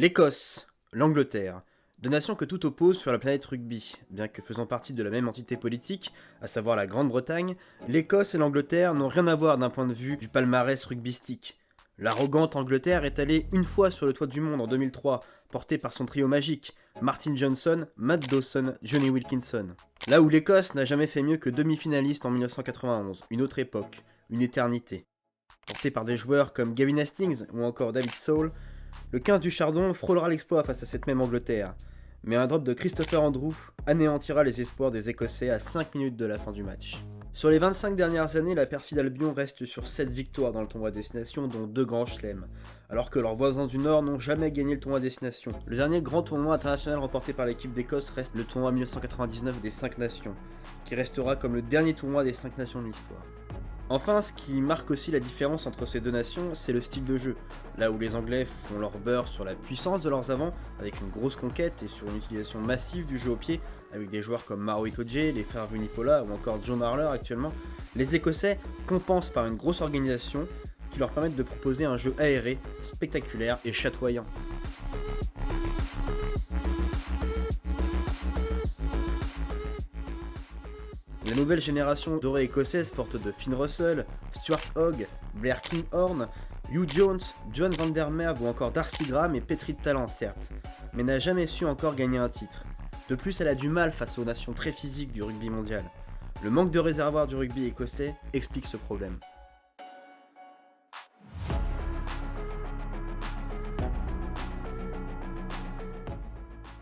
L'Écosse, l'Angleterre, deux nations que tout oppose sur la planète rugby. Bien que faisant partie de la même entité politique, à savoir la Grande-Bretagne, l'Écosse et l'Angleterre n'ont rien à voir d'un point de vue du palmarès rugbystique. L'arrogante Angleterre est allée une fois sur le toit du monde en 2003, portée par son trio magique, Martin Johnson, Matt Dawson, Johnny Wilkinson. Là où l'Écosse n'a jamais fait mieux que demi-finaliste en 1991, une autre époque, une éternité. Porté par des joueurs comme Gavin Hastings ou encore David Sowell, le 15 du Chardon frôlera l'exploit face à cette même Angleterre. Mais un drop de Christopher Andrew anéantira les espoirs des Écossais à 5 minutes de la fin du match. Sur les 25 dernières années, la perfide Albion reste sur 7 victoires dans le tournoi destination, dont 2 grands chelems, alors que leurs voisins du Nord n'ont jamais gagné le tournoi destination. Le dernier grand tournoi international remporté par l'équipe d'Écosse reste le tournoi 1999 des 5 nations, qui restera comme le dernier tournoi des 5 nations de l'histoire. Enfin, ce qui marque aussi la différence entre ces deux nations, c'est le style de jeu. Là où les Anglais font leur beurre sur la puissance de leurs avants, avec une grosse conquête et sur une utilisation massive du jeu au pied, avec des joueurs comme Maro Itoje, les frères Vunipola ou encore Joe Marler actuellement, les Écossais compensent par une grosse organisation qui leur permet de proposer un jeu aéré, spectaculaire et chatoyant. La nouvelle génération dorée écossaise forte de Finn Russell, Stuart Hogg, Blair Kinghorn, Hugh Jones, John van der Merwe ou encore Darcy Graham est pétrie de talent certes, mais n'a jamais su encore gagner un titre. De plus, elle a du mal face aux nations très physiques du rugby mondial. Le manque de réservoir du rugby écossais explique ce problème.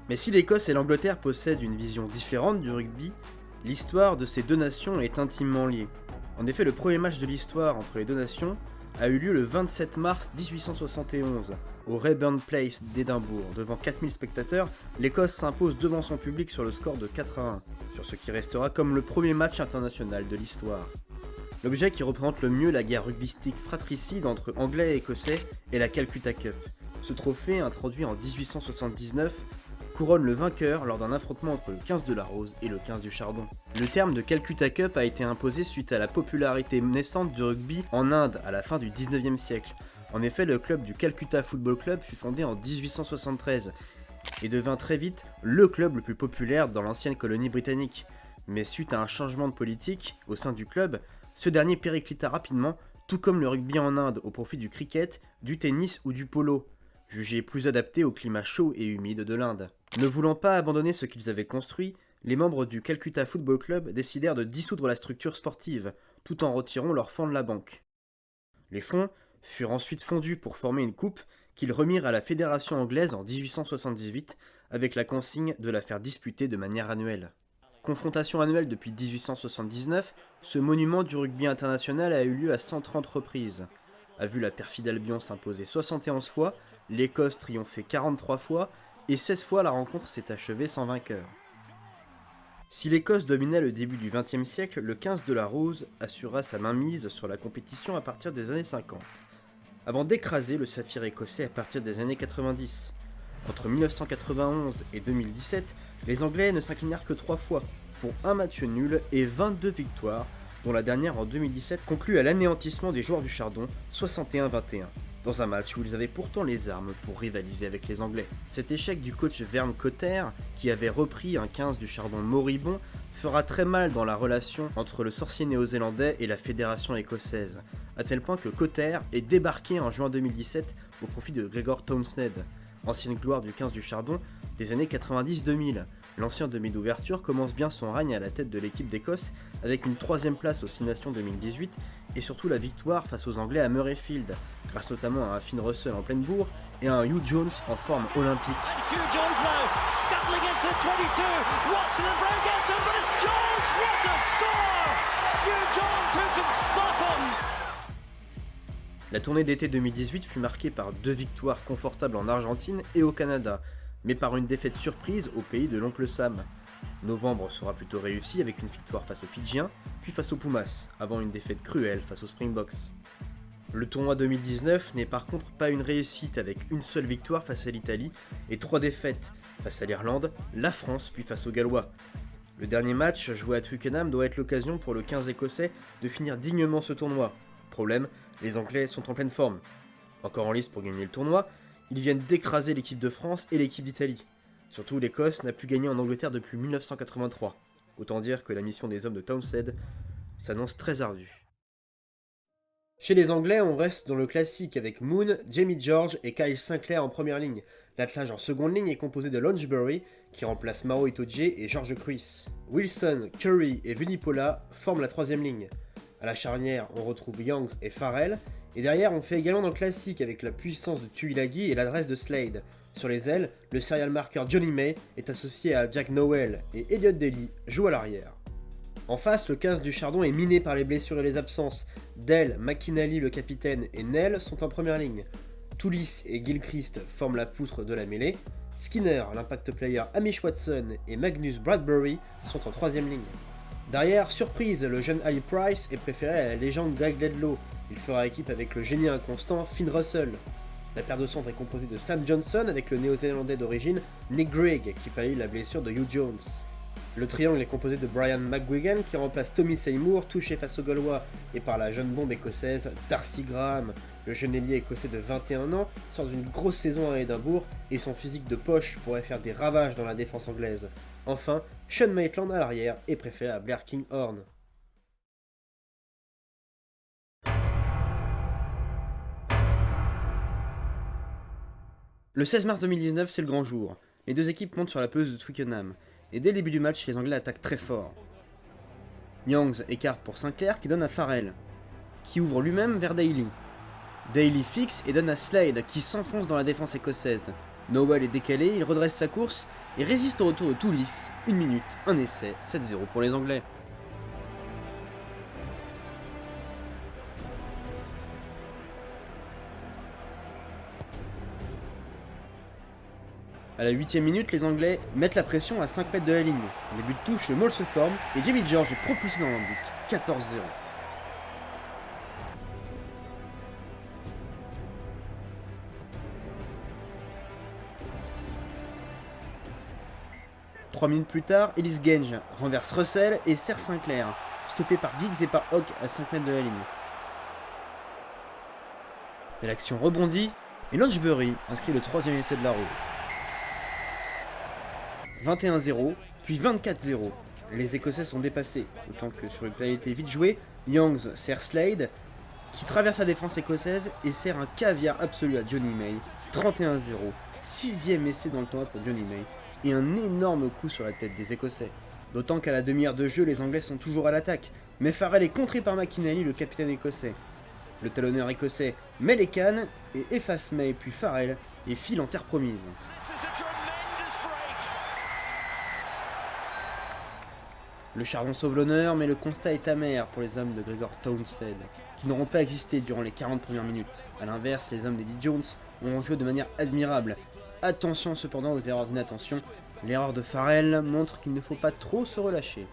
Mais si l'Écosse et l'Angleterre possèdent une vision différente du rugby, l'histoire de ces deux nations est intimement liée. En effet, le premier match de l'histoire entre les deux nations a eu lieu le 27 mars 1871. Au Rayburn Place d'Édimbourg, devant 4000 spectateurs, l'Écosse s'impose devant son public sur le score de 4-1, sur ce qui restera comme le premier match international de l'histoire. L'objet qui représente le mieux la guerre rugbystique fratricide entre Anglais et Écossais est la Calcutta Cup. Ce trophée, introduit en 1879, couronne le vainqueur lors d'un affrontement entre le 15 de la Rose et le 15 du Chardon. Le terme de Calcutta Cup a été imposé suite à la popularité naissante du rugby en Inde à la fin du 19e siècle. En effet, le club du Calcutta Football Club fut fondé en 1873 et devint très vite le club le plus populaire dans l'ancienne colonie britannique. Mais suite à un changement de politique au sein du club, ce dernier périclita rapidement, tout comme le rugby en Inde au profit du cricket, du tennis ou du polo, jugés plus adaptés au climat chaud et humide de l'Inde. Ne voulant pas abandonner ce qu'ils avaient construit, les membres du Calcutta Football Club décidèrent de dissoudre la structure sportive, tout en retirant leurs fonds de la banque. Les fonds furent ensuite fondus pour former une coupe qu'ils remirent à la fédération anglaise en 1878 avec la consigne de la faire disputer de manière annuelle. Confrontation annuelle depuis 1879, ce monument du rugby international a eu lieu à 130 reprises. A vu la perfide Albion s'imposer 71 fois, l'Écosse triompher 43 fois, et 16 fois la rencontre s'est achevée sans vainqueur. Si l'Écosse dominait le début du XXe siècle, le 15 de la Rose assura sa mainmise sur la compétition à partir des années 50, avant d'écraser le saphir écossais à partir des années 90. Entre 1991 et 2017, les Anglais ne s'inclinèrent que 3 fois, pour un match nul et 22 victoires, dont la dernière en 2017 conclut à l'anéantissement des joueurs du Chardon, 61-21. Dans un match où ils avaient pourtant les armes pour rivaliser avec les Anglais. Cet échec du coach Vern Cotter, qui avait repris un 15 du Chardon moribond, fera très mal dans la relation entre le sorcier néo-zélandais et la fédération écossaise, à tel point que Cotter est débarqué en juin 2017 au profit de Gregor Townsend, ancienne gloire du 15 du Chardon des années 90-2000. L'ancien demi d'ouverture commence bien son règne à la tête de l'équipe d'Écosse avec une 3ème place aux 6 Nations 2018 et surtout la victoire face aux Anglais à Murrayfield, grâce notamment à un Finn Russell en pleine bourre et à un Hugh Jones en forme olympique. La tournée d'été 2018 fut marquée par 2 victoires confortables en Argentine et au Canada, mais par une défaite surprise au pays de l'oncle Sam. Novembre sera plutôt réussi avec une victoire face aux Fidjiens, puis face aux Pumas, avant une défaite cruelle face aux Springboks. Le tournoi 2019 n'est par contre pas une réussite avec une seule victoire face à l'Italie et 3 défaites face à l'Irlande, la France puis face aux Gallois. Le dernier match joué à Twickenham doit être l'occasion pour le 15 écossais de finir dignement ce tournoi. Problème, les Anglais sont en pleine forme. Encore en lice pour gagner le tournoi, Ils viennent d'écraser l'équipe de France et l'équipe d'Italie. Surtout, l'Écosse n'a plus gagné en Angleterre depuis 1983. Autant dire que la mission des hommes de Townsend s'annonce très ardue. Chez les Anglais, on reste dans le classique avec Moon, Jamie George et Kyle Sinclair en première ligne. L'attelage en seconde ligne est composé de Launchbury, qui remplace Maro Itoje et George Cruis. Wilson, Curry et Vunipola forment la troisième ligne. À la charnière, on retrouve Youngs et Farrell, et derrière, on fait également dans le classique avec la puissance de Tuilagi et l'adresse de Slade. Sur les ailes, le serial marker Johnny May est associé à Jack Nowell et Elliot Daly joue à l'arrière. En face, le 15 du Chardon est miné par les blessures et les absences. Dell, McInally le capitaine et Nell sont en première ligne. Toulis et Gilchrist forment la poutre de la mêlée. Skinner, l'impact player Amish Watson et Magnus Bradbury sont en troisième ligne. Derrière, surprise, le jeune Ali Price est préféré à la légende Greg Ledlow. Il fera équipe avec le génie inconstant Finn Russell. La paire de centre est composée de Sam Johnson avec le néo-zélandais d'origine Nick Grigg qui pallie la blessure de Hugh Jones. Le triangle est composé de Brian McGuigan qui remplace Tommy Seymour, touché face aux Gaulois, et par la jeune bombe écossaise Darcy Graham. Le jeune ailier écossais de 21 ans sort d'une grosse saison à Édimbourg et son physique de poche pourrait faire des ravages dans la défense anglaise. Enfin, Sean Maitland à l'arrière est préféré à Blair Kinghorn. Le 16 mars 2019, c'est le grand jour. Les deux équipes montent sur la pelouse de Twickenham. Et dès le début du match, les Anglais attaquent très fort. Youngs écarte pour Sinclair qui donne à Farrell, qui ouvre lui-même vers Daly. Daly fixe et donne à Slade qui s'enfonce dans la défense écossaise. Nowell est décalé, il redresse sa course et résiste au retour de Toulis. 1 minute, un essai, 7-0 pour les Anglais. À la 8ème minute, les Anglais mettent la pression à 5 mètres de la ligne. Les buts touchent, le maul se forme et Jamie George est propulsé dans le but. 14-0. Trois minutes plus tard, Ellis Genge renverse Russell et serre Sinclair, stoppé par Giggs et par Hogg à 5 mètres de la ligne. Mais l'action rebondit et Launchbury inscrit le troisième essai de la Rose. 21-0, puis 24-0. Les Écossais sont dépassés, autant que sur une pénalité vite jouée, Youngs sert Slade, qui traverse la défense écossaise et sert un caviar absolu à Johnny May. 31-0, sixième essai dans le tournoi pour Johnny May, et un énorme coup sur la tête des Écossais. D'autant qu'à la demi-heure de jeu, les Anglais sont toujours à l'attaque, mais Farrell est contré par McInally, le capitaine écossais. Le talonneur écossais met les cannes et efface May puis Farrell et file en terre promise. Le Chardon sauve l'honneur, mais le constat est amer pour les hommes de Gregor Townsend, qui n'auront pas existé durant les 40 premières minutes. A l'inverse, les hommes d'Eddie Jones ont joué de manière admirable. Attention cependant aux erreurs d'inattention. L'erreur de Farrell montre qu'il ne faut pas trop se relâcher.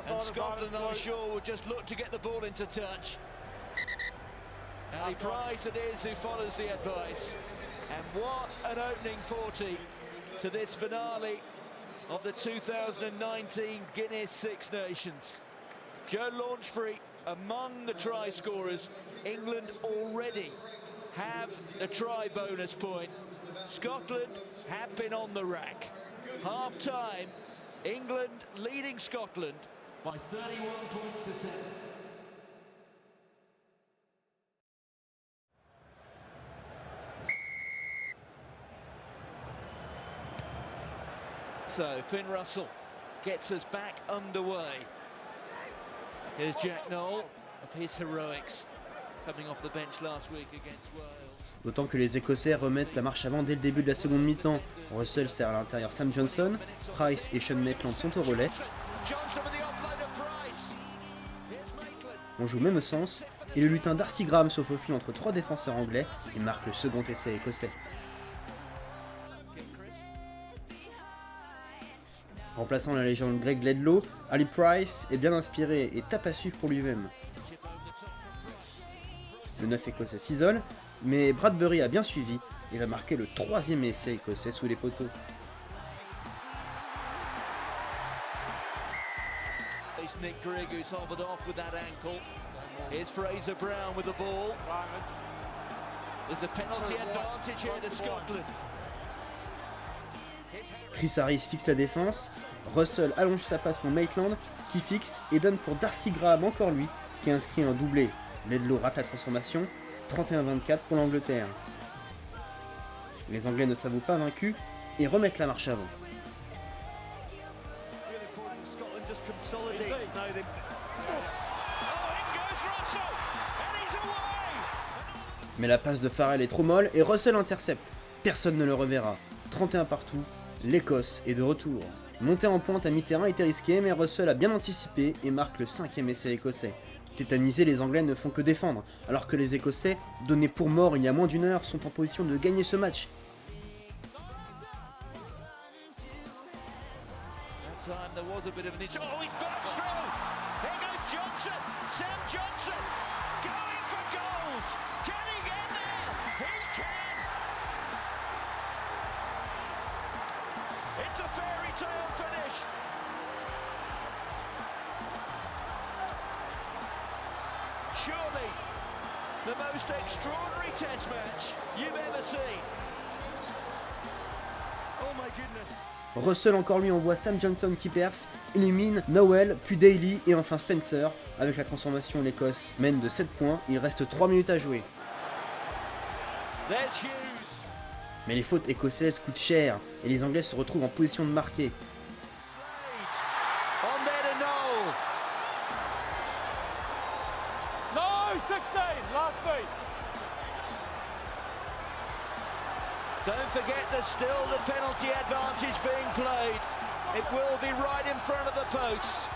And Scotland, I'm sure, will just look to get the ball into touch. Ali Price it is who follows the advice. And what an opening 40 to this finale of the 2019 Guinness Six Nations. Joe Launchbury among the try scorers. England already have a try bonus point. Scotland have been on the rack. Half time, England leading Scotland by 31 points to 7. So Finn Russell gets us back underway. Here's Jack Noel of his heroics coming off the bench last week against Wales. D'autant que les Écossais remettent la marche avant dès le début de la seconde mi-temps. Russell sert à l'intérieur Sam Johnson, Price et Sean Maitland sont au relais. On joue même sens, et le lutin Darcy Graham se faufile entre trois défenseurs anglais et marque le second essai écossais. Remplaçant la légende Greg Ledlow, Ali Price est bien inspiré et tape à suivre pour lui-même. Le 9 écossais s'isole, mais Bradbury a bien suivi et va marquer le troisième essai écossais sous les poteaux. Nick Grigg who's hovered off with that ankle. Here's Fraser Brown with the ball. There's a penalty advantage here to Scotland. Chris Harris fixe la défense, Russell allonge sa passe pour Maitland, qui fixe et donne pour Darcy Graham, encore lui, qui inscrit un doublé. Ledlow rate la transformation, 31-24 pour l'Angleterre. Les Anglais ne s'avouent pas vaincus et remettent la marche avant. Mais la passe de Farrell est trop molle et Russell intercepte. Personne ne le reverra. 31 partout, l'Écosse est de retour. Monter en pointe à mi-terrain était risqué, mais Russell a bien anticipé et marque le 5e essai écossais. Tétanisés, les Anglais ne font que défendre, alors que les Écossais, donnés pour morts il y a moins d'une heure, sont en position de gagner ce match. It's a fairy tale finish. Surely the most extraordinary test match you've ever seen. Oh my goodness. Russell encore lui envoie Sam Johnson qui perce, élimine Nowell, puis Daly et enfin Spencer. Avec la transformation, l'Écosse mène de 7 points, il reste 3 minutes à jouer. There's Hughes. Mais les fautes écossaises coûtent cher et les Anglais se retrouvent en position de marquer. On there to Noel. No, 16, last feet. Don't forget there's still the penalty advantage being played. It will be right in front of the posts.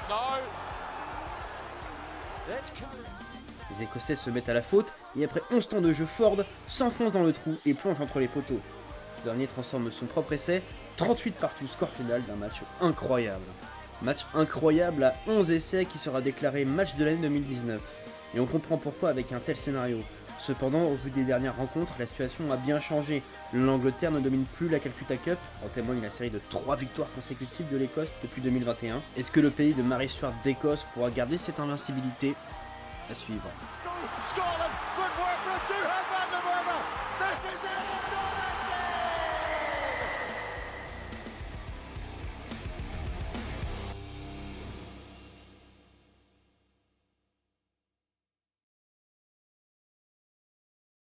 No. Let's come. Les Écossais se mettent à la faute et après 11 temps de jeu, Ford s'enfonce dans le trou et plonge entre les poteaux. Ce dernier transforme son propre essai, 38 partout, score final d'un match incroyable. Match incroyable à 11 essais qui sera déclaré match de l'année 2019. Et on comprend pourquoi avec un tel scénario. Cependant, au vu des dernières rencontres, la situation a bien changé. L'Angleterre ne domine plus la Calcutta Cup, en témoigne la série de 3 victoires consécutives de l'Écosse depuis 2021. Est-ce que le pays de Mary Stuart d'Écosse pourra garder cette invincibilité ? À suivre. Scotland, footwork from